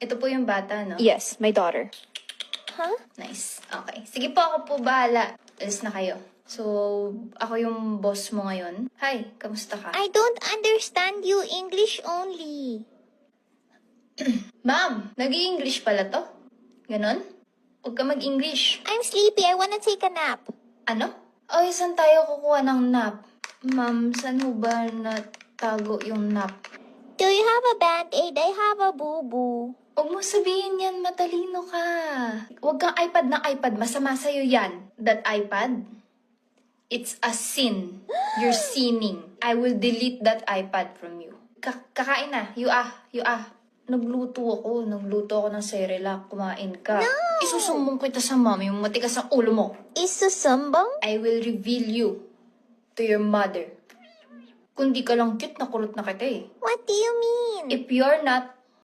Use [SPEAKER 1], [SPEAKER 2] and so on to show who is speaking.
[SPEAKER 1] Ito po yung bata, no?
[SPEAKER 2] Yes, my daughter.
[SPEAKER 3] Huh?
[SPEAKER 1] Nice. Okay. Sige po, ako po bahala. Alis na kayo. So, ako yung boss mo ngayon. Hi, kamusta ka?
[SPEAKER 3] I don't understand you. English only.
[SPEAKER 1] Ma'am, nag-i-English pala to? Ganon? Huwag ka mag-English.
[SPEAKER 3] I'm sleepy. I wanna take a nap.
[SPEAKER 1] Ano? Ay, saan tayo kukuha ng nap? Ma'am, saan ho ba natago yung nap?
[SPEAKER 3] Do you have a band-aid? I have a boo-boo.
[SPEAKER 1] Huwag mo sabihin yan, matalino ka. Huwag kang iPad na iPad, masama sa'yo yan. That iPad, it's a sin. You're sinning. I will delete that iPad from you. Kakain na, you ah. Nagluto ako ng Cerelac, kumain ka.
[SPEAKER 3] No!
[SPEAKER 1] Isusumbong kita sa mami, yung matigas ang ulo mo.
[SPEAKER 3] Isusumbong?
[SPEAKER 1] I will reveal you to your mother. Kung di ka lang cute, nakulot na kita eh.
[SPEAKER 3] What do you mean?
[SPEAKER 1] If you're not